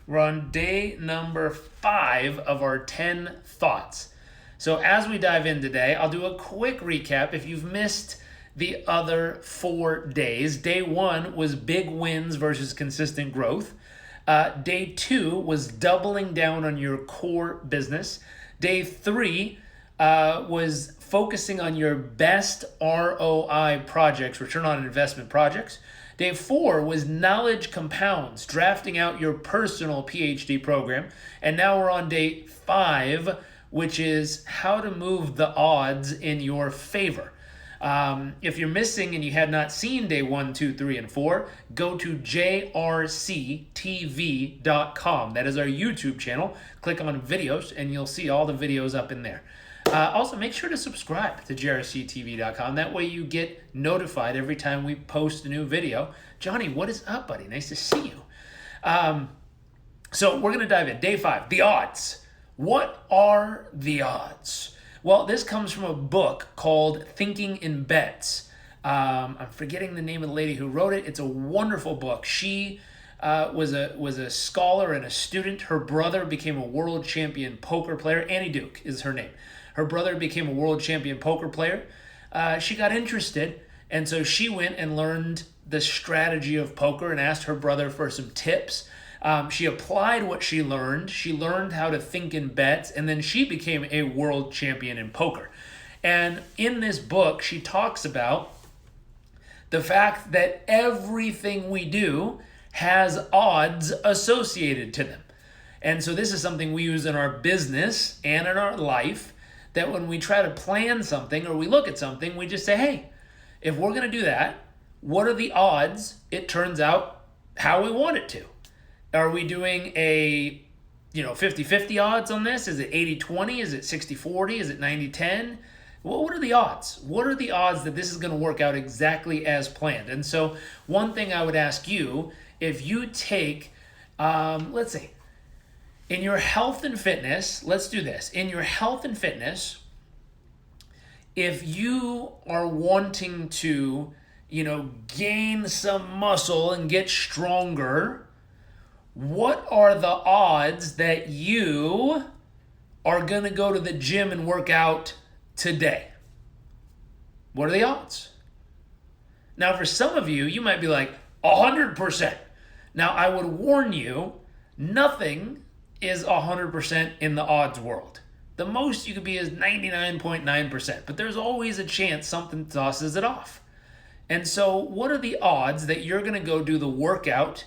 We're on day number 5 of our 10 thoughts. So as we dive in today, I'll do a quick recap. If you've missed the other 4 days, day 1 was big wins versus consistent growth. Day 2 was doubling down on your core business. Day 3 was focusing on your best ROI projects, return on investment projects. Day 4 was knowledge compounds, drafting out your personal PhD program. And now we're on day 5, which is how to move the odds in your favor. If you're missing and you have not seen day 1, 2, 3, and 4, go to jrctv.com. That is our YouTube channel. Click on videos and you'll see all the videos up in there. Also, make sure to subscribe to jrctv.com. That way you get notified every time we post a new video. Johnny, what is up, buddy? Nice to see you. So we're going to dive in. Day 5, the odds. What are the odds? Well, this comes from a book called Thinking in Bets. I'm forgetting the name of the lady who wrote it. It's a wonderful book. She was a scholar and a student. Her brother became a world champion poker player. Annie Duke is her name. Her brother became a world champion poker player. She got interested, and so she went and learned the strategy of poker and asked her brother for some tips. She applied what she learned. She learned how to think in bets, and then she became a world champion in poker. And in this book, she talks about the fact that everything we do has odds associated to them. And so this is something we use in our business and in our life, that when we try to plan something or we look at something, we just say, hey, if we're going to do that, what are the odds it turns out how we want it to? Are we doing a 50-50 odds on this? Is it 80-20? Is it 60-40? Is it 90-10? Well, what are the odds? What are the odds that this is going to work out exactly as planned? And so one thing I would ask you, if you take, let's say, in your health and fitness, let's do this. In your health and fitness, if you are wanting to, gain some muscle and get stronger, what are the odds that you are going to go to the gym and work out today? What are the odds? Now, for some of you, you might be like, 100%. Now, I would warn you, nothing is 100% in the odds world. The most you could be is 99.9%, but there's always a chance something tosses it off. And so what are the odds that you're going to go do the workout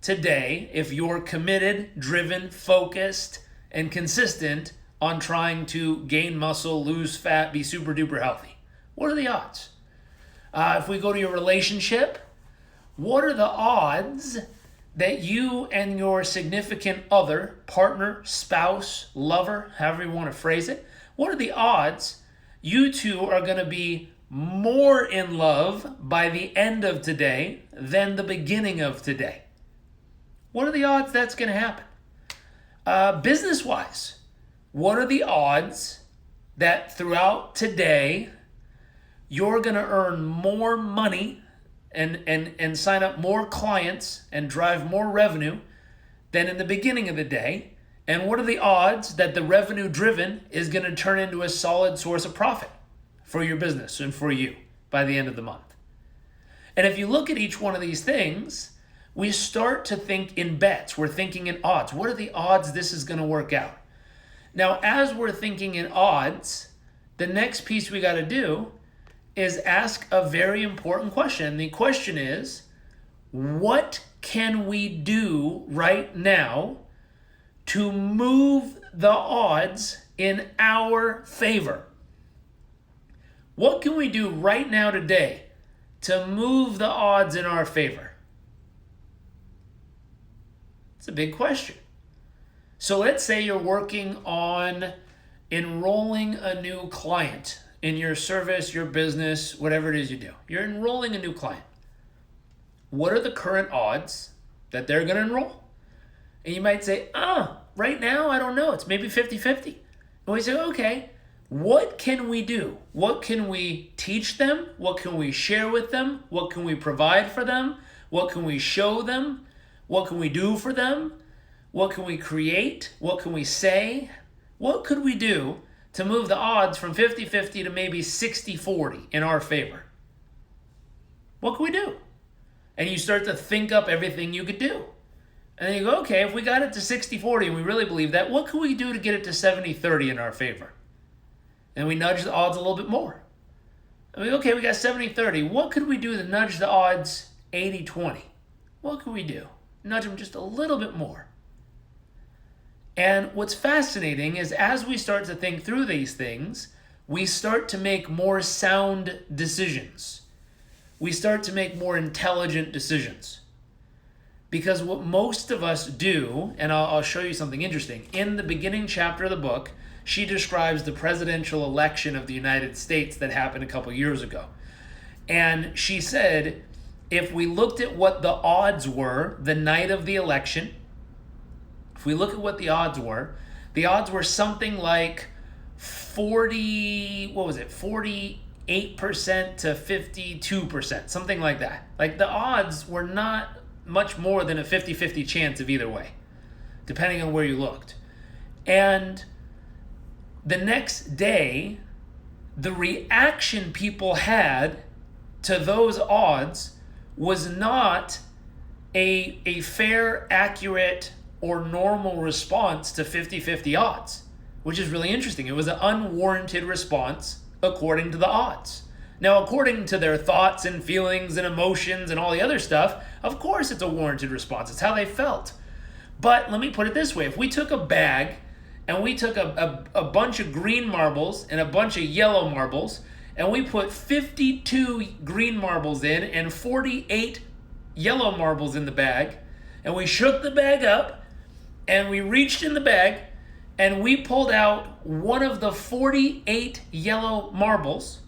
today if you're committed, driven, focused, and consistent on trying to gain muscle, lose fat, be super duper healthy? What are the odds? If we go to your relationship, what are the odds that you and your significant other, partner, spouse, lover, however you want to phrase it, what are the odds you two are going to be more in love by the end of today than the beginning of today? What are the odds that's going to happen? Business-wise, what are the odds that throughout today you're going to earn more money and sign up more clients and drive more revenue than in the beginning of the day? And what are the odds that the revenue driven is going to turn into a solid source of profit for your business and for you by the end of the month? And if you look at each one of these things, we start to think in bets. We're thinking in odds. What are the odds this is going to work out? Now, as we're thinking in odds, the next piece we got to do is ask a very important question. And the question is, what can we do right now to move the odds in our favor? What can we do right now today to move the odds in our favor? It's a big question. So let's say you're working on enrolling a new client in your service, your business, whatever it is you do. You're enrolling a new client. What are the current odds that they're going to enroll? And you might say, right now, I don't know. It's maybe 50-50. And we say, okay, what can we do? What can we teach them? What can we share with them? What can we provide for them? What can we show them? What can we do for them What can we create? What can we say? What could we do to move the odds from 50-50 to maybe 60-40 in our favor? What can we do? And you start to think up everything you could do. And then you go, okay, if we got it to 60-40 and we really believe that, what can we do to get it to 70-30 in our favor? And we nudge the odds a little bit more. And we go, okay, we got 70-30. What could we do to nudge the odds 80-20? What could we do? Nudge them just a little bit more. And what's fascinating is as we start to think through these things, we start to make more sound decisions. We start to make more intelligent decisions. Because what most of us do, and I'll show you something interesting, in the beginning chapter of the book, she describes the presidential election of the United States that happened a couple years ago. And she said, if we looked at what the odds were the night of the election, if we look at what the odds were something like 48% to 52%, something like that. Like the odds were not much more than a 50-50 chance of either way, depending on where you looked. And the next day, the reaction people had to those odds was not a fair, accurate, or normal response to 50-50 odds, which is really interesting. It was an unwarranted response according to the odds. Now, according to their thoughts and feelings and emotions and all the other stuff, of course it's a warranted response. It's how they felt. But let me put it this way. If we took a bag and we took a bunch of green marbles and a bunch of yellow marbles, and we put 52 green marbles in and 48 yellow marbles in the bag, and we shook the bag up, and we reached in the bag, and we pulled out one of the 48 yellow marbles,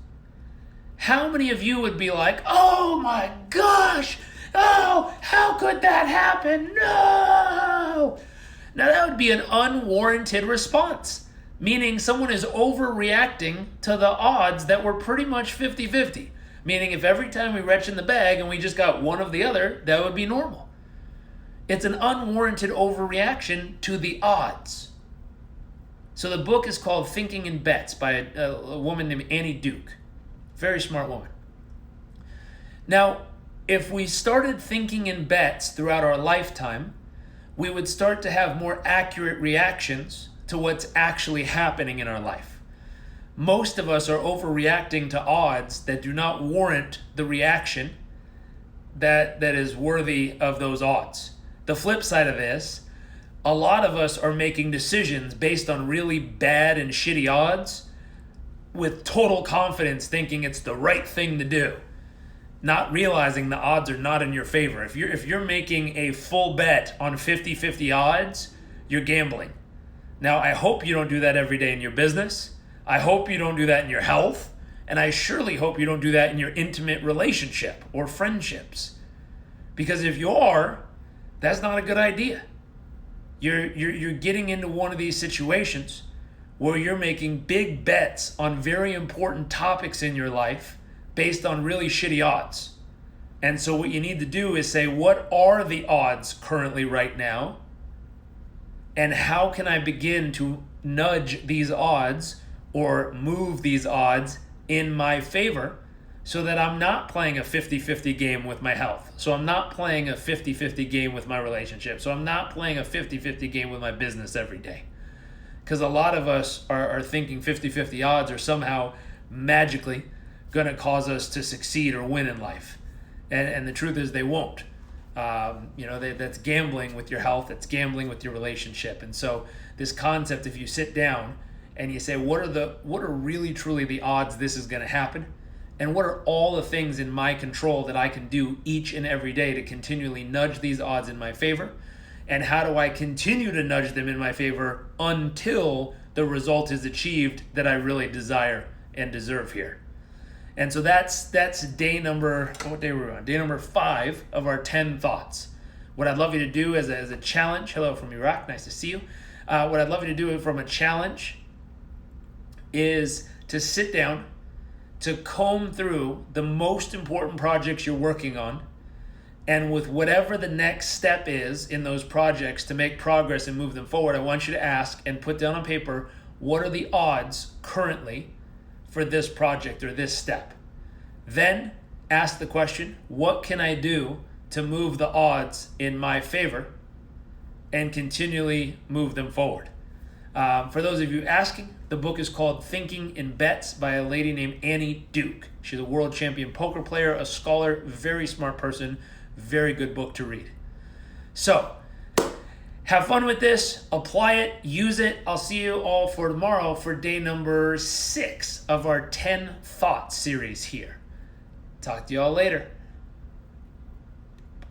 how many of you would be like, oh my gosh, oh, how could that happen? No! Now that would be an unwarranted response, meaning someone is overreacting to the odds that were pretty much 50-50. Meaning if every time we reach in the bag and we just got one of the other, that would be normal. It's an unwarranted overreaction to the odds. So the book is called Thinking in Bets by a woman named Annie Duke. Very smart woman. Now, if we started thinking in bets throughout our lifetime, we would start to have more accurate reactions to what's actually happening in our life. Most of us are overreacting to odds that do not warrant the reaction that is worthy of those odds. The flip side of this, a lot of us are making decisions based on really bad and shitty odds with total confidence thinking it's the right thing to do, not realizing the odds are not in your favor. If you're making a full bet on 50-50 odds, you're gambling. Now, I hope you don't do that every day in your business. I hope you don't do that in your health. And I surely hope you don't do that in your intimate relationship or friendships. Because if you are, that's not a good idea. You're getting into one of these situations where you're making big bets on very important topics in your life based on really shitty odds. And so what you need to do is say, what are the odds currently right now? And how can I begin to nudge these odds or move these odds in my favor so that I'm not playing a 50-50 game with my health. So I'm not playing a 50-50 game with my relationship. So I'm not playing a 50-50 game with my business every day. Because a lot of us are thinking 50-50 odds are somehow magically going to cause us to succeed or win in life. And the truth is they won't. That's gambling with your health. It's gambling with your relationship. And so this concept, if you sit down and you say, what are really truly the odds this is going to happen? And what are all the things in my control that I can do each and every day to continually nudge these odds in my favor? And how do I continue to nudge them in my favor until the result is achieved that I really desire and deserve here? And so that's day number, what day were we on? Day number 5 of our 10 thoughts. What I'd love you to do as a challenge, hello from Iraq, nice to see you. What I'd love you to do from a challenge is to sit down, to comb through the most important projects you're working on, And with whatever the next step is in those projects to make progress and move them forward, I want you to ask and put down on paper, what are the odds currently for this project or this step? Then ask the question, what can I do to move the odds in my favor and continually move them forward? For those of you asking, the book is called Thinking in Bets by a lady named Annie Duke. She's a world champion poker player, a scholar, very smart person, very good book to read. So, have fun with this, apply it, use it. I'll see you all for tomorrow for day number 6 of our 10 Thoughts series here. Talk to you all later.